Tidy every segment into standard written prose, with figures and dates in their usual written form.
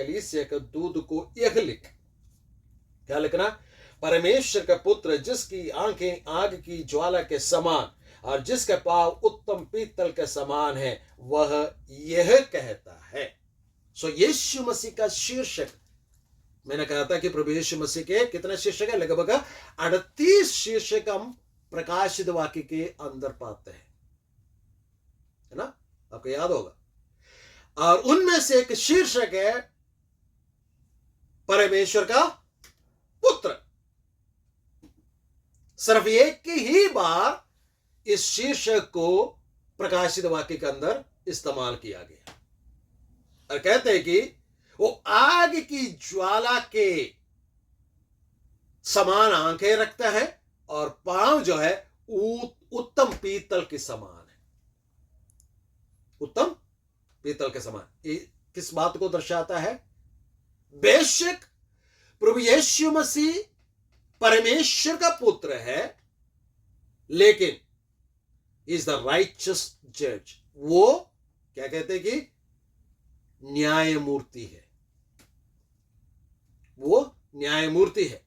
कलीसिया के दूत को यह लिख। क्या लिखना? परमेश्वर का पुत्र जिसकी आंखें आग की ज्वाला के समान और जिसके पांव उत्तम पीतल के समान है, वह यह कहता है। सो यीशु मसीह का शीर्षक, मैंने कहा था कि प्रभु यीशु मसीह के कितने शीर्षक है? लगभग 38 शीर्षक हम प्रकाशित वाक्य के अंदर पाते हैं, है ना? आपको याद होगा। और उनमें से एक शीर्षक है परमेश्वर का पुत्र। सिर्फ एक ही बार इस शीर्षक को प्रकाशित वाक्य के अंदर इस्तेमाल किया गया और कहते हैं कि वो आग की ज्वाला के समान आंखें रखता है और पांव जो है उत्तम पीतल के समान है। उत्तम पीतल के समान, ये किस बात को दर्शाता है? बेशक प्रभु यीशु मसीह परमेश्वर का पुत्र है, लेकिन इज द राइचस जज। वो क्या कहते हैं कि न्यायमूर्ति है। वो न्यायमूर्ति है।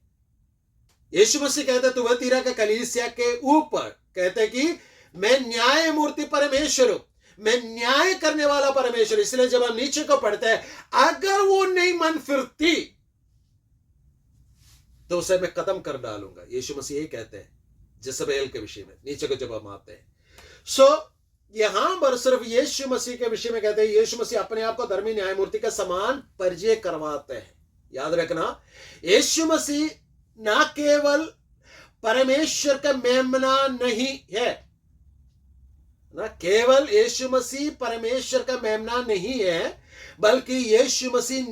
यीशु मसीह कहते तुवतीरा के कलीसिया के ऊपर कहते कि मैं न्यायमूर्ति परमेश्वर हूं, मैं न्याय करने वाला परमेश्वर। इसलिए जब हम नीचे को पढ़ते हैं, अगर वो नहीं मन फिरती तो उसे मैं खत्म कर डालूंगा। यीशु मसीह यही कहते हैं जज़बेल के विषय में, नीचे को जब हम आते हैं। यहां पर सिर्फ यीशु मसीह के विषय में कहते हैं, यीशु मसीह अपने आप को धर्मी न्यायमूर्ति का समान परिचय करवाते हैं। याद रखना, यीशु मसीह ना केवल परमेश्वर का मेमना नहीं है, ना केवल यीशु मसीह परमेश्वर का मेमना नहीं है, बल्कि यीशु मसीह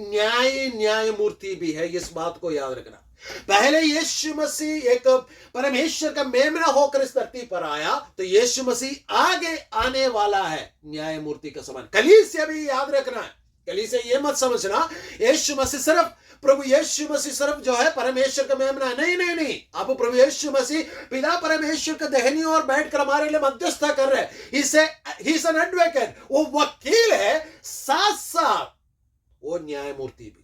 न्यायमूर्ति भी है। इस बात को याद रखना। पहले यीशु मसीह एक परमेश्वर का मेमना होकर इस धरती पर आया, तो यीशु मसीह आगे आने वाला है न्यायमूर्ति का समान। कलीसिया भी याद रखना है। कलीसिया ये मत समझना यीशु मसीह सिर्फ प्रभु यीशु मसीह सिर्फ जो है परमेश्वर का मेमना। नहीं नहीं नहीं, आप प्रभु यीशु मसीह पिता परमेश्वर के दाहिनी ओर बैठकर हमारे लिए मध्यस्थता कर रहे हैं। ही इज एन एडवोकेट, वो वकील है, साथ साथ वो न्यायमूर्ति भी।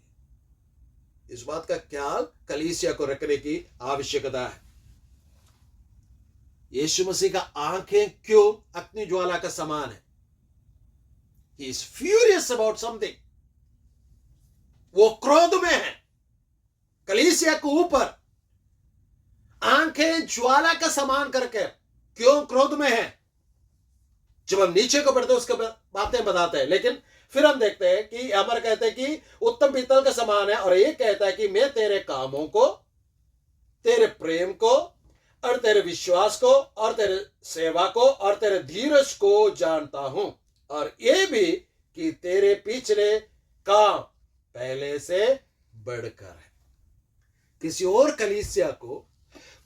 इस बात का ख्याल कलीसिया को रखने की आवश्यकता है। यीशु मसीह का आंखें क्यों अग्नि ज्वाला का समान है? He is furious about something. वो क्रोध में है कलीसिया के ऊपर। आंखें ज्वाला का समान करके क्यों क्रोध में है? जब हम नीचे को पढ़ते हैं उसके बातें बताते हैं, लेकिन फिर हम देखते हैं कि अमर कहते हैं कि उत्तम पीतल का समान है, और ये कहता है कि मैं तेरे कामों को, तेरे प्रेम को और तेरे विश्वास को और तेरे सेवा को और तेरे धीरज को जानता हूं, और ये भी कि तेरे पिछले काम पहले से बढ़कर है। किसी और कलीसिया को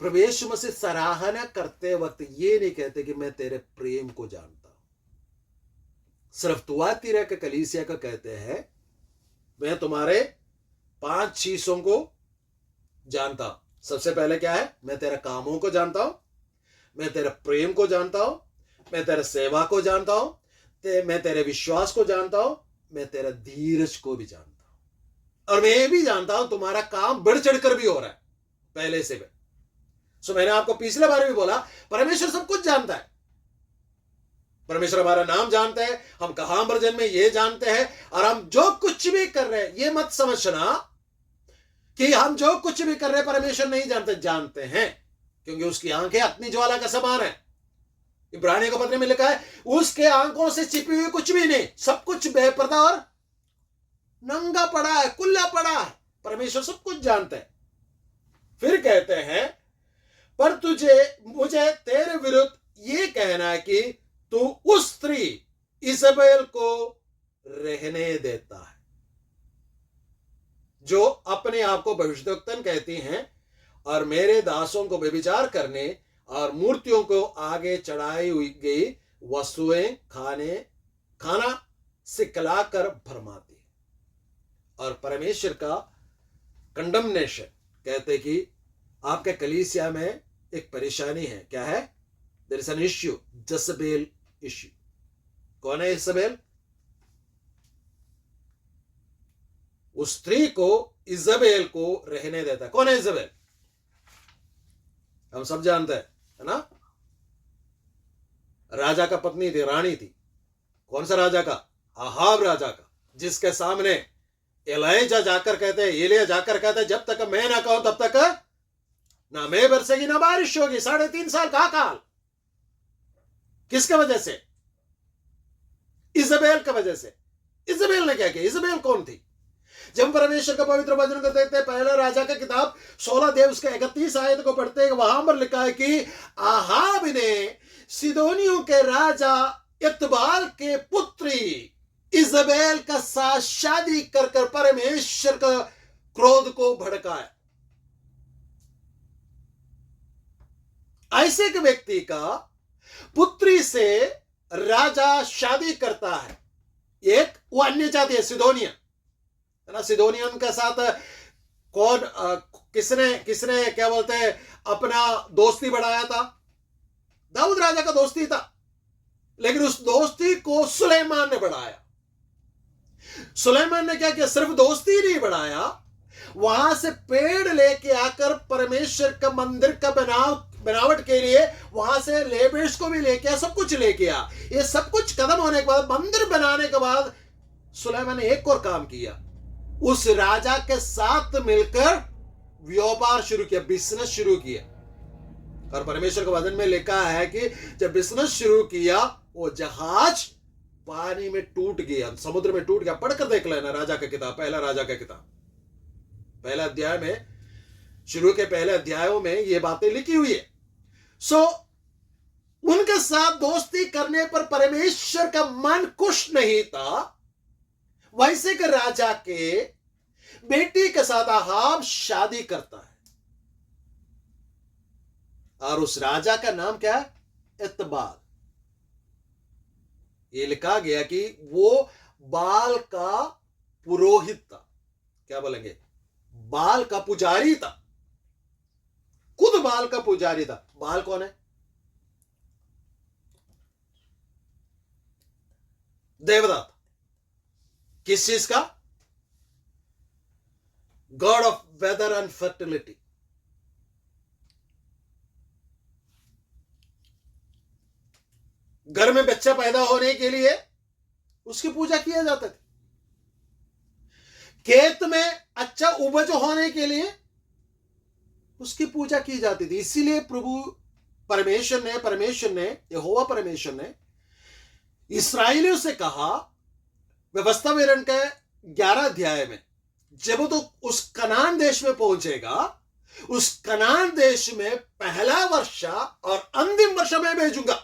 प्रभु यीशु मसीह सराहना करते वक्त ये नहीं कहते कि मैं तेरे प्रेम को जानता हूं। सिर्फ तुआतीरा के कलीसिया को कहते हैं मैं तुम्हारे 5 चीजों को जानता हूं। सबसे पहले क्या है? मैं तेरे कामों को जानता हूं, मैं तेरे प्रेम को जानता हूं, मैं तेरे सेवा को जानता हूं, मैं तेरे विश्वास को जानता हूं, मैं तेरे धीरज को भी जानता हूं, और मैं ये भी जानता हूं तुम्हारा काम बढ़ चढ़कर भी हो रहा है पहले से भी। मैंने आपको पिछले बार भी बोला, परमेश्वर सब कुछ जानता है। परमेश्वर हमारा नाम जानते हैं, हम कहां पर जन्मे ये जानते हैं, और हम जो कुछ भी कर रहे हैं ये मत समझना कि हम जो कुछ भी कर रहे हैं परमेश्वर नहीं जानते हैं, क्योंकि उसकी आंखें अग्नि ज्वाला का समान है। इब्रानियों के पत्र में लिखा है उसके आंखों से छिपी हुई कुछ भी नहीं, सब कुछ बेपर्दा और नंगा पड़ा है, खुला पड़ा है। परमेश्वर सब कुछ जानते हैं। फिर कहते हैं पर मुझे तेरे विरुद्ध ये कहना है कि तू उस स्त्री इजबेल को रहने देता है जो अपने आप को भविष्यद्वक्ता कहती हैं और मेरे दासों को व्यभिचार करने और मूर्तियों को आगे चढ़ाई हुई गई वस्तुएं खाना सिखलाकर भरमाती है। और परमेश्वर का कंडमनेशन कहते कि आपके कलीसिया में एक परेशानी है। क्या है? There is an issue, Jezebel issue. कौन है इजबेल? उस स्त्री को, इजबेल को रहने देता है। कौन है इजबेल? हम सब जानते हैं, है ना? राजा का पत्नी थी, रानी थी। कौन सा राजा का? अहाब राजा का, जिसके सामने एलिया जाकर कहते जब तक मैं ना कहूं तब तक ना मैं बरसेगी ना बारिश होगी। 3.5 साल का काल। किसके वजह से? इजबेल की वजह से। इजबेल ने क्या किया? इजबेल कौन थी? जब परमेश्वर का पवित्र वचन को देखते हैं, पहला राजा का किताब 16 अध्याय उसके 31 आयत को पढ़ते हैं, वहां पर लिखा है कि आहाब ने सिदोनियों के राजा इतबाल के पुत्री इजबेल का साथ शादी कर परमेश्वर का क्रोध को भड़काया। ऐसे के व्यक्ति का पुत्री से राजा शादी करता है। एक वो अन्य जाति है, सिदोनिया, है ना? सिदोनियन के साथ कौन किसने क्या बोलते हैं अपना दोस्ती बढ़ाया था? दाऊद राजा का दोस्ती था, लेकिन उस दोस्ती को सुलेमान ने बढ़ाया। सुलेमान ने क्या किया? सिर्फ दोस्ती नहीं बढ़ाया, वहां से पेड़ लेके आकर परमेश्वर का मंदिर का बनावट के लिए वहां से लेबर्स को भी लेके आया, सब कुछ लेके आया। ये सब कुछ खत्म होने के बाद, मंदिर बनाने के बाद, सुलेमान ने एक और काम किया। उस राजा के साथ मिलकर व्यापार शुरू किया, बिजनेस शुरू किया। और परमेश्वर के वचन में लिखा है कि जब बिजनेस शुरू किया, वो जहाज पानी में टूट गया, समुद्र में टूट गया। पढ़कर देख लेना राजा का किताब, पहला राजा का किताब, पहला अध्याय में, शुरू के पहले अध्यायों में ये बातें लिखी हुई है। उनके साथ दोस्ती करने पर परमेश्वर का मन खुश नहीं था। वैसे के राजा के बेटी के साथ आहाब शादी करता है, और उस राजा का नाम क्या है? इतबाल। ये लिखा गया कि वो बाल का पुरोहित था। क्या बोलेंगे? बाल का पुजारी था, खुद बाल का पुजारी था। बाल कौन है? देवता। किस चीज का? God of weather and fertility. घर में बच्चा पैदा होने के लिए उसकी पूजा किया जाता थी। खेत में अच्छा उपज होने के लिए उसकी पूजा की जाती थी। इसीलिए प्रभु परमेश्वर ने यहोवा परमेश्वर ने इस्राएलियों से कहा, व्यवस्था विवरण के 11 अध्याय में, जब तो उस कनान देश में पहुंचेगा, उस कनान देश में पहला वर्ष और अंतिम वर्ष में भेजूंगा।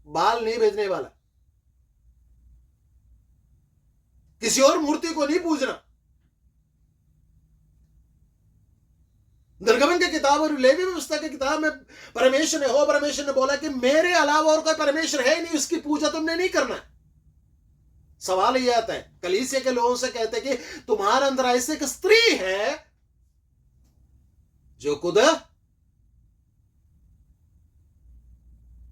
बाल नहीं भेजने वाला, किसी और मूर्ति को नहीं पूजना। निर्गमन की किताब और लेवी व्यवस्था की किताब में परमेश्वर ने बोला कि मेरे अलावा और कोई परमेश्वर है नहीं, उसकी पूजा तुमने नहीं करना है। सवाल यह आता है, कलीसिया के लोगों से कहते हैं कि तुम्हारे अंदर ऐसे एक स्त्री है जो खुद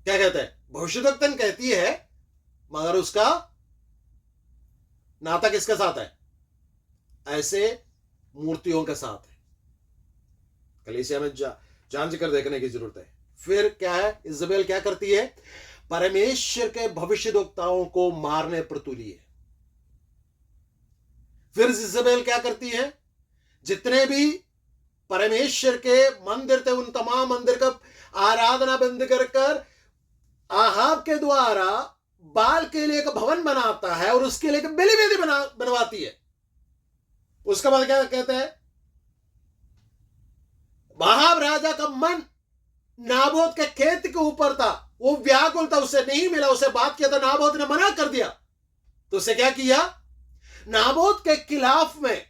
क्या कहते हैं, भविष्यद्वक्तन कहती है, मगर उसका नाता किसके साथ है? ऐसे मूर्तियों के साथ है। कलीसिया में जांच कर देखने की जरूरत है। फिर क्या है? इजबेल क्या करती है? परमेश्वर के भविष्यद्वक्ताओं को मारने पर तुली है। फिर इजबेल क्या करती है? जितने भी परमेश्वर के मंदिर थे, उन तमाम मंदिर का आराधना बंद कर आहाब के द्वारा बाल के लिए एक भवन बनाता है और उसके लिए बलि वेदी बनवाती है। उसके बाद क्या कहते हैं? आहाब राजा का मन नाबोत के खेत के ऊपर था, वो व्याकुल था, उसे नहीं मिला, उसे बात किया तो नाबोत ने मना कर दिया। तो उसे क्या किया? नाबोत के खिलाफ में,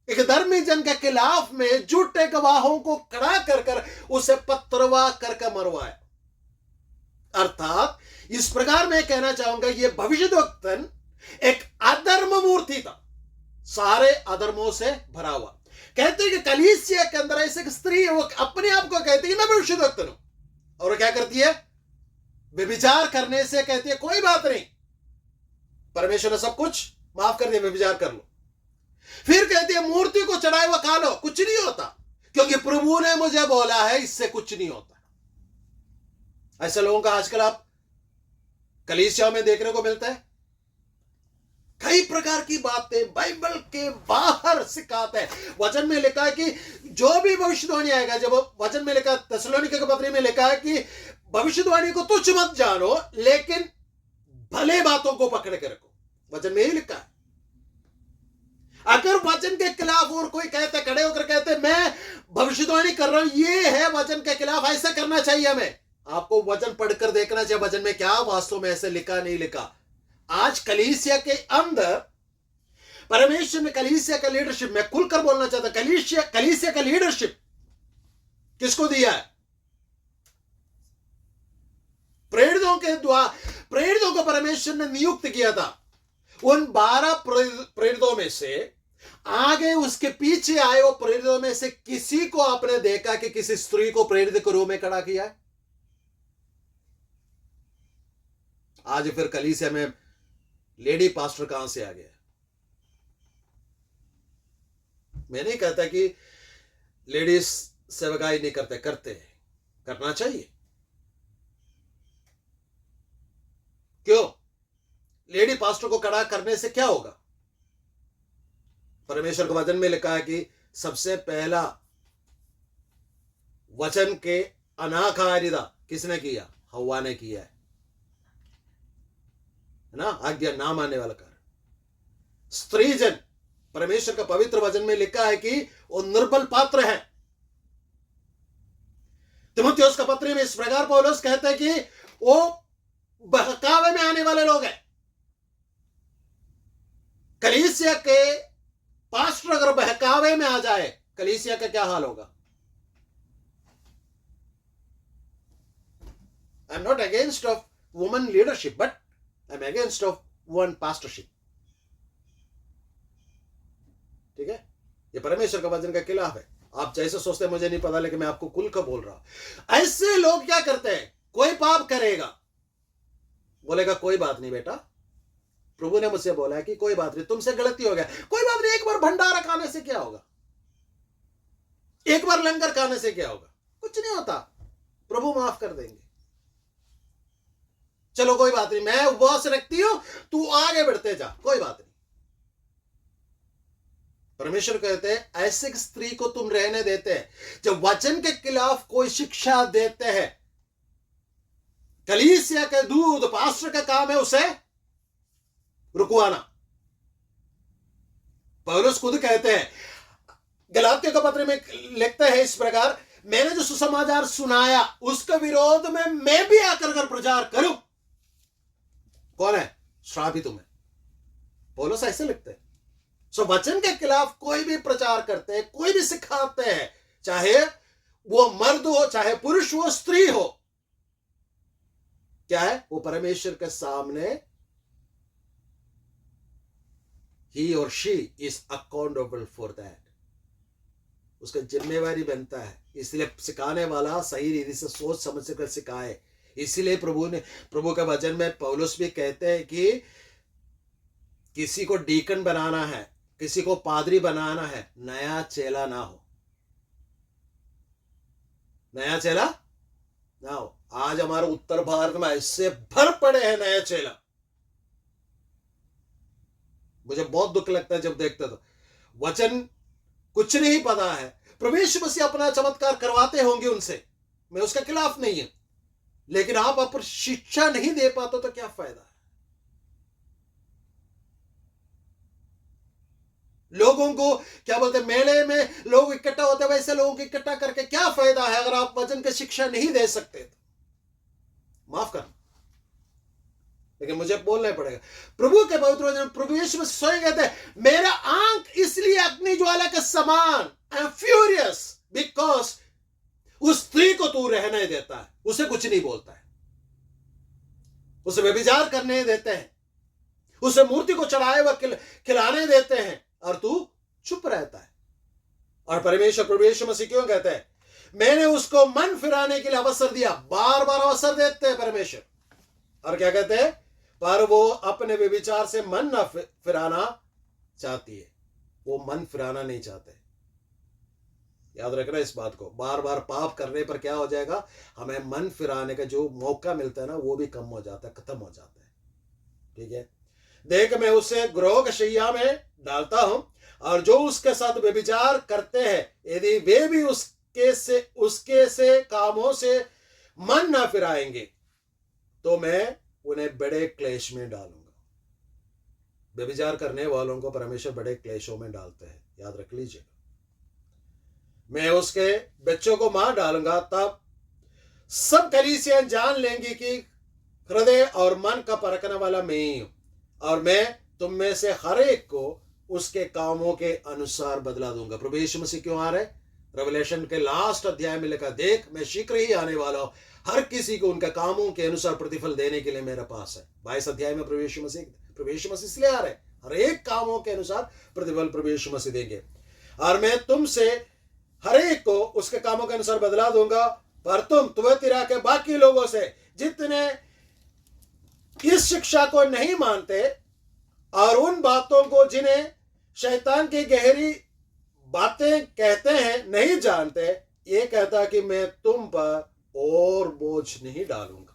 एक धर्मी जन के खिलाफ में झूठे गवाहों को खड़ा कर उसे पत्थरवा करके मरवाया। अर्थात इस प्रकार मैं कहना चाहूंगा, यह भविष्यद्वक्तन एक अधर्म मूर्ति था, सारे अधर्मों से भरा हुआ। कहते हैं कि कलीसिया के अंदर ऐसे एक स्त्री है, वो अपने आप को कहती है कि मैं भविष्यद्वक्तन हूं, और वो क्या करती है? व्यभिचार करने से कहती है कोई बात नहीं, परमेश्वर ने सब कुछ माफ कर दिया, व्यभिचार कर लो। फिर कहती है मूर्ति को चढ़ाए हुआ खा लो, कुछ नहीं होता, क्योंकि प्रभु ने मुझे बोला है इससे कुछ नहीं होता। ऐसे लोगों का आजकल आप कलीसिया में देखने को मिलता है। कई प्रकार की बातें बाइबल के बाहर सिखाते हैं। वचन में लिखा है कि जो भी भविष्यवाणी आएगा, जब वचन में लिखा, थिस्सलुनीके के पत्री में लिखा है कि भविष्यवाणी को तुच्छ मत जानो, लेकिन भले बातों को पकड़ के रखो। वचन में ही लिखा है। अगर वचन के खिलाफ और कोई कहते, खड़े होकर कहते मैं भविष्यवाणी कर रहा हूं, ये है वचन के खिलाफ, ऐसा करना चाहिए हमें, आपको वचन पढ़कर देखना चाहिए वचन में क्या वास्तव में ऐसे लिखा नहीं लिखा। आज कलीसिया के अंदर परमेश्वर ने कलीसिया का लीडरशिप, मैं खुलकर बोलना चाहता, कलीसिया का लीडरशिप किसको दिया है? प्रेरितों के द्वारा, प्रेरितों को परमेश्वर ने नियुक्त किया था। उन 12 प्रेरितों में से आगे उसके पीछे आए वो प्रेरितों में से किसी को आपने देखा कि किसी स्त्री को प्रेरित के रूप में खड़ा किया है? आज फिर कलीसिया में लेडी पास्टर कहां से आ गया? मैं नहीं कहता कि लेडीज सेवकाई नहीं करते, करते हैं, करना चाहिए। क्यों? लेडी पास्टर को खड़ा करने से क्या होगा? परमेश्वर के वचन में लिखा है कि सबसे पहला वचन के अनाकारिता किसने किया? हव्वा ने किया है ना, आज्ञा ना मानने वाला कारण। स्त्रीजन, परमेश्वर का पवित्र वचन में लिखा है कि वो निर्बल पात्र है। तीमुथियुस का पत्री में इस प्रकार पौलुस कहते हैं कि वो बहकावे में आने वाले लोग हैं। कलीसिया के पास्टर अगर बहकावे में आ जाए, कलीसिया का क्या हाल होगा? I am not against of woman leadership, but I am against of one pastorship. ठीक है, ये परमेश्वर का वचन का खिलाफ है। आप जैसे सोचते हैं मुझे नहीं पता, लेकिन मैं आपको खुल कर बोल रहा हूं। ऐसे लोग क्या करते हैं? कोई पाप करेगा, बोलेगा कोई बात नहीं बेटा, प्रभु ने मुझसे बोला है कि कोई बात नहीं, तुमसे गलती हो गया, कोई बात नहीं, एक बार भंडारा खाने से क्या होगा, एक बार लंगर खाने से क्या होगा, कुछ नहीं होता, प्रभु माफ कर देंगे, चलो कोई बात नहीं, मैं उपवास रखती हूं, तू आगे बढ़ते जा, कोई बात नहीं। परमेश्वर कहते हैं ऐसे स्त्री को तुम रहने देते हैं जब वचन के खिलाफ कोई शिक्षा देते हैं। कलीसिया के दूध पास्टर का काम है उसे रुकवाना। पौलुस खुद कहते हैं, गलातियों का पत्र में लिखते हैं इस प्रकार, मैंने जो सुसमाचार सुनाया उसके विरोध में मैं भी आकर कर प्रचार करूं, कौन है? श्रापित तुम्हें। पौलुस ऐसे लिखते हैं। सो वचन के खिलाफ कोई भी प्रचार करते हैं, कोई भी सिखाते हैं, चाहे वो मर्द हो, चाहे पुरुष हो, स्त्री हो, क्या है? वो परमेश्वर के सामने he or she is accountable for that, उसका जिम्मेवारी बनता है। इसलिए सिखाने वाला सही रीति से सोच समझ कर सिखाए। इसलिए प्रभु के वचन में पौलुस भी कहते हैं कि किसी को डीकन बनाना है, किसी को पादरी बनाना है, नया चेला ना हो, नया चेला ना हो। आज हमारे उत्तर भारत में ऐसे भर पड़े हैं नया चेला, मुझे बहुत दुख लगता है जब देखते तो। वचन कुछ नहीं पता है, प्रभु यीशु मसीह अपना चमत्कार करवाते होंगे उनसे, मैं उसके खिलाफ नहीं हूं, लेकिन आप पर शिक्षा नहीं दे पाते तो क्या फायदा है? लोगों को क्या बोलते, मेले में लोग इकट्ठा होते, वैसे लोगों को इकट्ठा करके क्या फायदा है अगर आप वचन की शिक्षा नहीं दे सकते तो? माफ करना, लेकिन मुझे बोलना पड़ेगा। प्रभु के पवित्र वचन, प्रभु यीशु मसीह स्वयं कहते हैं, मेरा आंख इसलिए अग्नि ज्वाला के समान, आई एम फ्यूरियस बिकॉज उस स्त्री को तू रहने देता है, उसे कुछ नहीं बोलता है, उसे व्यभिचार करने देते हैं, उसे मूर्ति को चढ़ाए व खिलाने देते हैं, और तू चुप रहता है। और परमेश्वर प्रभु यीशु मसीह क्यों कहते हैं, मैंने उसको मन फिराने के लिए अवसर दिया। बार बार अवसर देते हैं परमेश्वर, और क्या कहते हैं, पर वो अपने व्यभिचार से मन न फिराना चाहती है। वो मन फिराना नहीं चाहते। याद रखना इस बात को, बार बार पाप करने पर क्या हो जाएगा, हमें मन फिराने का जो मौका मिलता है ना वो भी कम हो जाता है, खत्म हो जाता है। ठीक है, देख मैं उसे ग्रोह की शैया में डालता हूं, और जो उसके साथ व्यभिचार करते हैं यदि वे भी उसके से कामों से मन ना फिराएंगे तो मैं उन्हें बड़े क्लेश में डालूंगा। व्यभिचार करने वालों को परमेश्वर बड़े क्लेशों में डालते हैं, याद रख लीजिएगा। मैं उसके बच्चों को मार डालूंगा, तब सब कलीसियां जान लेंगी कि हृदय और मन का परखने वाला मैं ही हूं, और मैं तुम में से हर एक को उसके कामों के अनुसार बदला दूंगा। प्रभु यीशु मसीह क्यों आ रहे? रेवलेशन के लास्ट अध्याय में लिखा, देख मैं शीघ्र ही आने वाला हूं, हर किसी को उनका कामों के अनुसार प्रतिफल देने के लिए मेरे पास है। 22 अध्याय में प्रभु यीशु मसीह इसलिए आ रहे, हर एक कामों के अनुसार प्रतिफल प्रभु यीशु मसीह देंगे। और मैं तुमसे हर एक को उसके कामों के अनुसार बदला दूंगा। पर तुम तुवतीरा के बाकी लोगों से जितने इस शिक्षा को नहीं मानते और उन बातों को जिन्हें शैतान की गहरी बातें कहते हैं नहीं जानते, ये कहता कि मैं तुम पर और बोझ नहीं डालूंगा,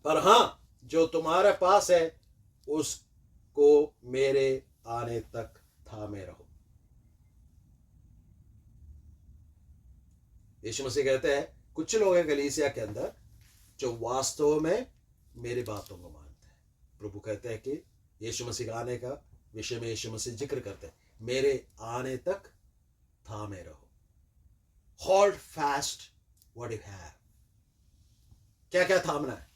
पर हां जो तुम्हारे पास है उसको मेरे आने तक थामे रहो। यीशु मसीह कहते हैं कुछ लोग हैं कलीसिया के अंदर जो वास्तव में मेरी बातों को मानते हैं। प्रभु कहते हैं कि यीशु मसीह आने का विषय में यीशु मसीह जिक्र करते हैं, मेरे आने तक थामे रहो। Hold fast what you have. क्या क्या थामना है?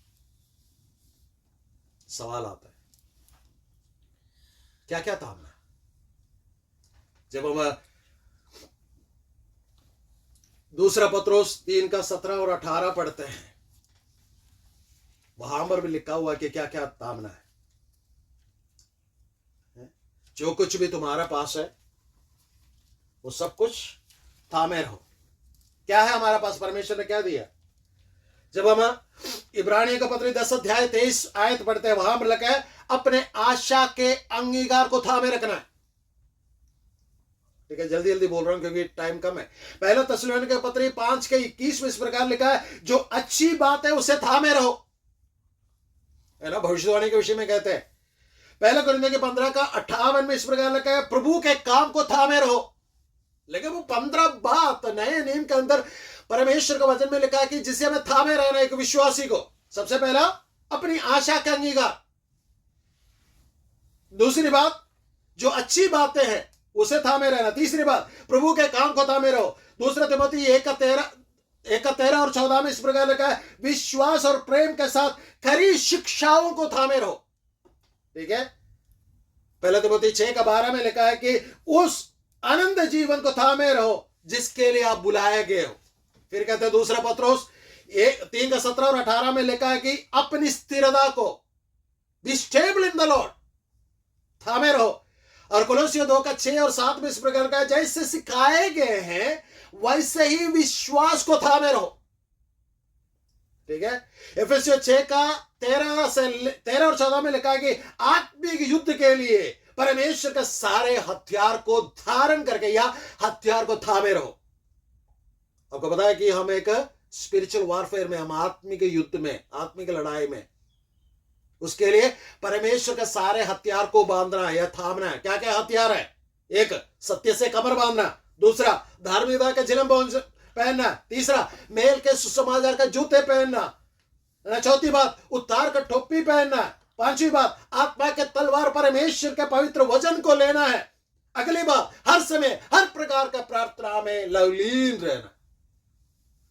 सवाल आता है, क्या क्या थामना है? जब हम दूसरा पत्रोस 3 का 17 और 18 पढ़ते हैं, वहां पर भी लिखा हुआ कि क्या क्या थामना है। जो कुछ भी तुम्हारे पास है वो सब कुछ थामे रहो। क्या है हमारे पास? परमेश्वर ने क्या दिया? जब हम इब्रानियों का पत्र 10 अध्याय 23 आयत पढ़ते हैं, वहां पर लिखा है अपने आशा के अंगीकार को थामे रखना है। ठीक है, जल्दी जल्दी बोल रहा हूं क्योंकि टाइम कम है। पहला थिस्सलुनीके के पत्र 5 के 21 में इस प्रकार लिखा है, जो अच्छी बात है उसे थामे रहो। है ना, भविष्यवाणी के विषय में कहते हैं। पहला कुरिन्थियों के 15 का 58 में इस प्रकार लिखा है, प्रभु के काम को थामे रहो। लेकिन वो 15 बात नए नियम के अंदर परमेश्वर का वचन में लिखा है कि जिसे हमें थामे रहना है एक विश्वासी को। सबसे पहला अपनी आशा का अंगीकार, दूसरी बात जो अच्छी बातें हैं उसे थामे रहना, तीसरी बात प्रभु के काम को थामे रहो। दूसरा तिमोथी 1 का 13 और 14 में इस प्रकार लिखा है, विश्वास और प्रेम के साथ खरी शिक्षाओं को थामे रहो। ठीक है, पहला तिमोथी 6 का 12 में लिखा है कि उस आनंद जीवन को थामे रहो जिसके लिए आप बुलाए गए हो। फिर कहते हैं दूसरा पत्रोस 3 का 17 और 18 में लिखा है कि अपनी स्थिरता को, be stable in the Lord, थामे रहो। और कोलोसियों 2 का 6 और 7 में इस प्रकार का, जैसे सिखाए गए हैं वैसे ही विश्वास को थामे रहो। ठीक है, एफेसियों 6 का 13 और 14 में लिखा है कि आत्मिक युद्ध के लिए परमेश्वर के सारे हथियार को धारण करके या हथियार को थामे रहो। आपको पता है कि हम एक स्पिरिचुअल वॉरफेयर में, हम आत्मिक युद्ध में, आत्मिक लड़ाई में, उसके लिए परमेश्वर के सारे हथियार को बांधना है या थामना है। क्या क्या हथियार है? एक, सत्य से कमर बांधना। दूसरा, धार्मिकता के जिलम पहनना। तीसरा, मेल के सुसमाचार का जूते पहनना। चौथी बात, उद्धार का टोपी पहनना। पांचवी बात, आत्मा के तलवार परमेश्वर के पवित्र वचन को लेना है। अगली बात, हर समय हर प्रकार का प्रार्थना में लवलीन रहना।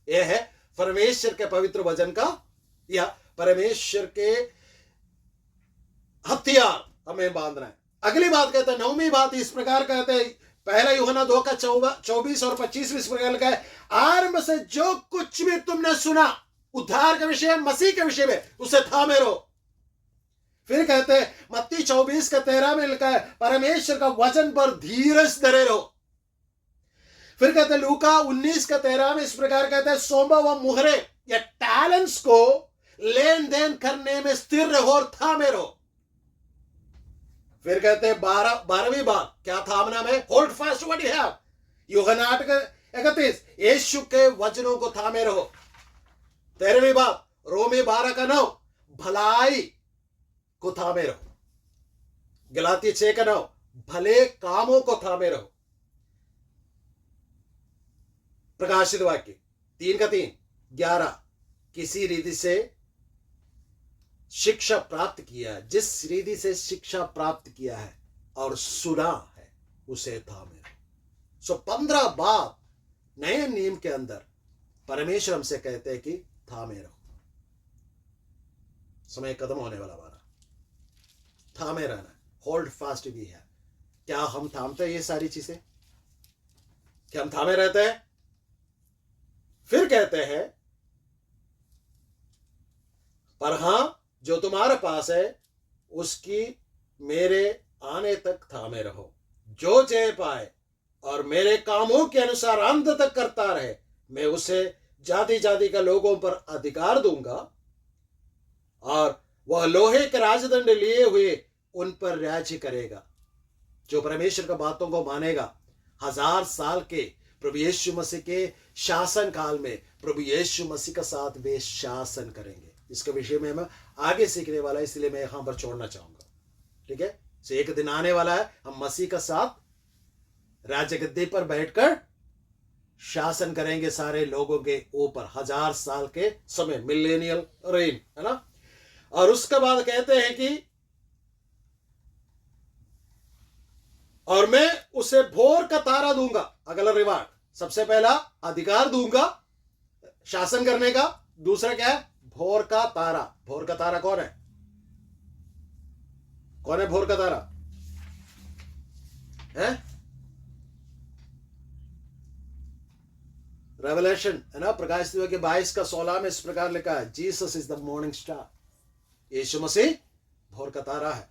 यह है परमेश्वर के पवित्र वचन का या परमेश्वर के हथियार हमें बांधना है। अगली बात कहते हैं, 9वीं बात इस प्रकार कहते हैं, पहला यूहन्ना 2 का 24 और 25 में इस प्रकार लिखा है, आरंभ से जो कुछ भी तुमने सुना उद्धार के विषय, मसीह के विषय में, उसे थामे रहो। फिर कहते हैं मत्ती 24 का 13 में लिखा है, परमेश्वर का वचन पर धीरज धरे रहो। फिर कहते हैं लूका 19 का 13 में इस प्रकार कहते हैं, सोमा व मुहरे या टैलेंट्स को लेन देन करने में स्थिर रहो और थामे रहो। फिर कहते हैं 12वीं बात क्या थामना में, hold fast what you have. यूहन्ना 8:31 यीशु के वचनों को थामे रहो। 13वीं बात रोमी 12:9 भलाई को थामे रहो। गलाती 6:9 भले कामों को थामे रहो। प्रकाशित वाक्य 3:3 11 किसी रीति से शिक्षा प्राप्त किया है, जिस रीति से शिक्षा प्राप्त किया है और सुना है उसे थामे रहो। सो 15 बात नए नियम के अंदर परमेश्वर हमसे कहते हैं कि थामे रहो। समय खत्म होने वाला हमारा, थामे रहना, होल्ड फास्ट भी है। क्या हम थामते हैं ये सारी चीजें? क्या हम थामे रहते हैं? फिर कहते हैं पर हां जो तुम्हारे पास है उसकी मेरे आने तक थामे रहो। जो जय पाए और मेरे कामों के अनुसार अंत तक करता रहे, मैं उसे जाति जाति का लोगों पर अधिकार दूंगा और वह लोहे के राजदंड लिए हुए उन पर राज्य करेगा। जो परमेश्वर की बातों को मानेगा 1000 साल के प्रभु यीशु मसीह के शासन काल में प्रभु यीशु मसीह का साथ वे शासन करेंगे। इसके विषय में मैं आगे सीखने वाला है, इसलिए मैं यहां पर छोड़ना चाहूंगा। ठीक है, तो एक दिन आने वाला है हम मसीह का साथ राज्य गद्दी पर बैठकर शासन करेंगे सारे लोगों के ऊपर 1000 साल के समय, मिलेनियल रेन, है ना। और उसके बाद कहते हैं कि और मैं उसे भोर का तारा दूंगा, अगला रिवार्ड। सबसे पहला अधिकार दूंगा शासन करने का, दूसरा क्या है? भोर का तारा। भोर का तारा कौन है? कौन है भोर का तारा? है रेवलेशन, है ना, प्रकाशित के 22:16 में इस प्रकार लिखा है, Jesus is the morning star. यीशु मसीह भोर का तारा है।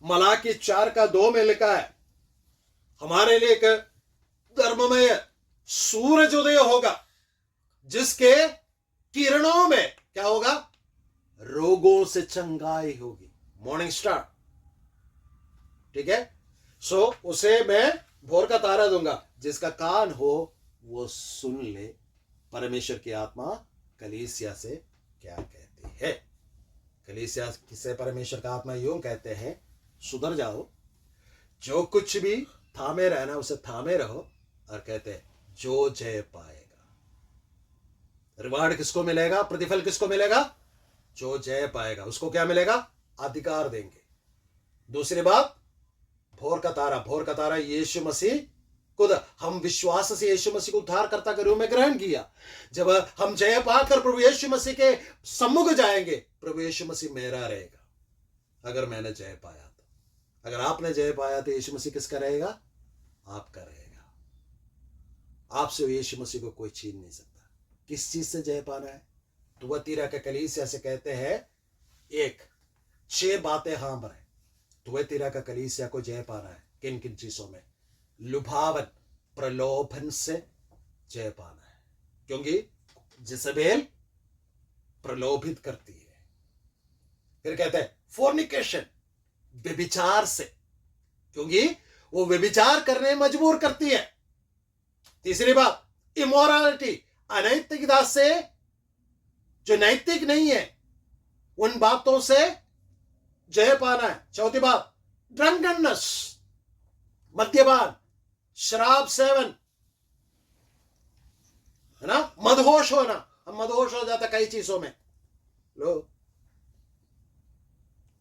मलाकी 4:2 में लिखा है, हमारे लिए एक धर्ममय सूरज उदय होगा जिसके किरणों में क्या होगा? रोगों से चंगाई होगी। मॉर्निंग स्टार, ठीक है। सो उसे मैं भोर का तारा दूंगा, जिसका कान हो वो सुन ले परमेश्वर की आत्मा कलीसिया से क्या कहती है। कलीसिया से परमेश्वर का आत्मा यूं कहते हैं, सुधर जाओ, जो कुछ भी थामे रहना उसे थामे रहो। और कहते हैं जो जय पाएगा, रिवार्ड किसको मिलेगा? प्रतिफल किसको मिलेगा? जो जय पाएगा उसको क्या मिलेगा? अधिकार देंगे। दूसरी बात, भोर का तारा। भोर का तारा यीशु मसीह खुद। हम विश्वास से यीशु मसीह को उद्धारकर्ता के रूप में ग्रहण किया। जब हम जय पाकर प्रभु यीशु मसीह के सम्मुख जाएंगे, प्रभु यीशु मसीह मेरा रहेगा अगर मैंने जय पाया तो। अगर आपने जय पाया तो यीशु मसीह किसका रहेगा? आपका रहेगा। आपसे यीशु मसीह को कोई छीन नहीं सकता। किस चीज से जय पाना है? तुअतीरा के कलीसिया से कहते हैं 6 बातें हां पर है। तुअतीरा का कलीसिया को जय पाना है किन किन चीजों में? लुभावन, प्रलोभन से जय पाना है, क्योंकि जिसबेल प्रलोभित करती है। फिर कहते हैं फोर्निकेशन, व्यभिचार से, क्योंकि वो व्यभिचार करने मजबूर करती है। तीसरी बात, इमोरालिटी, अनैतिकता से, जो नैतिक नहीं है उन बातों से जय पाना है। चौथी बात, ड्रंकननेस, मद्यपान, शराब सेवन, है ना, मदहोश होना। हम मदहोश हो जाता कई चीजों में। लो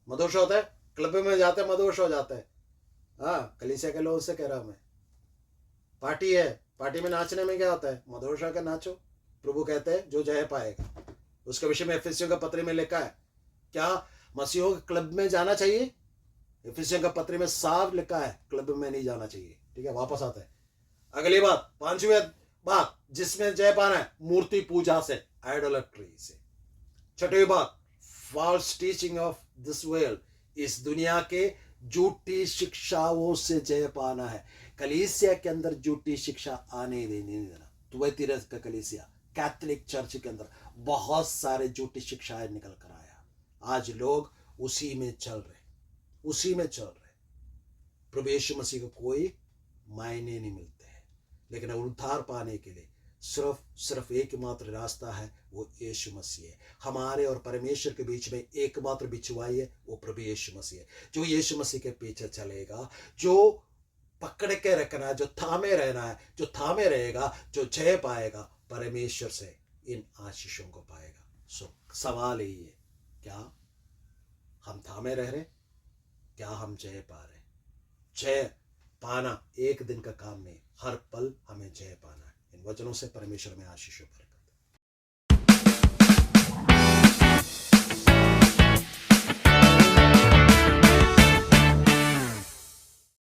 मदहोश होता है, क्लब में जाते हैं मदहोश हो जाता है। हाँ, कलीसिया के लोगों से कह रहा हूं मैं। पार्टी है, पार्टी में नाचने में क्या होता है? मदहोश होकर नाचो। प्रभु कहते हैं जो जय पाएगा। उसके विषय में एफिसियों का पत्र में लिखा है। क्या मसीहों के क्लब में जाना चाहिए? एफिसियों का पत्र में साफ लिखा है क्लब में नहीं जाना चाहिए। ठीक है, वापस आता है। अगली बात, 5वीं बात जिसमें जय पाना है, मूर्ति पूजा से, आइडोलेट्री से। 6वीं बात, false teaching of this world, इस दुनिया के झूठी शिक्षाओं से जय पाना है। कलीसिया के अंदर झूठी शिक्षा आने नहीं देना। तुअतीरा का कलीसिया, कैथोलिक चर्च के अंदर बहुत सारे झूठी शिक्षाएं निकल कर आया। आज लोग उसी में चल रहे। प्रभु यीशु मसीह को कोई मायने नहीं मिलते हैं, लेकिन उद्धार पाने के लिए सिर्फ एकमात्र रास्ता है, वो यीशु मसीह है। हमारे और परमेश्वर के बीच में एकमात्र बिछुआई है, वो प्रभु यीशु मसीह है। जो यीशु मसीह के पीछे चलेगा, जो पकड़ के रखना है, जो थामे रहना है, जो थामे रहेगा, जो जय पाएगा, परमेश्वर से इन आशीषों को पाएगा। सवाल यही है, क्या हम थामे रह रहे, क्या हम जय पा रहे? जय पाना एक दिन का काम नहीं, हर पल हमें जय पाना है। इन वचनों से परमेश्वर में आशीषों पर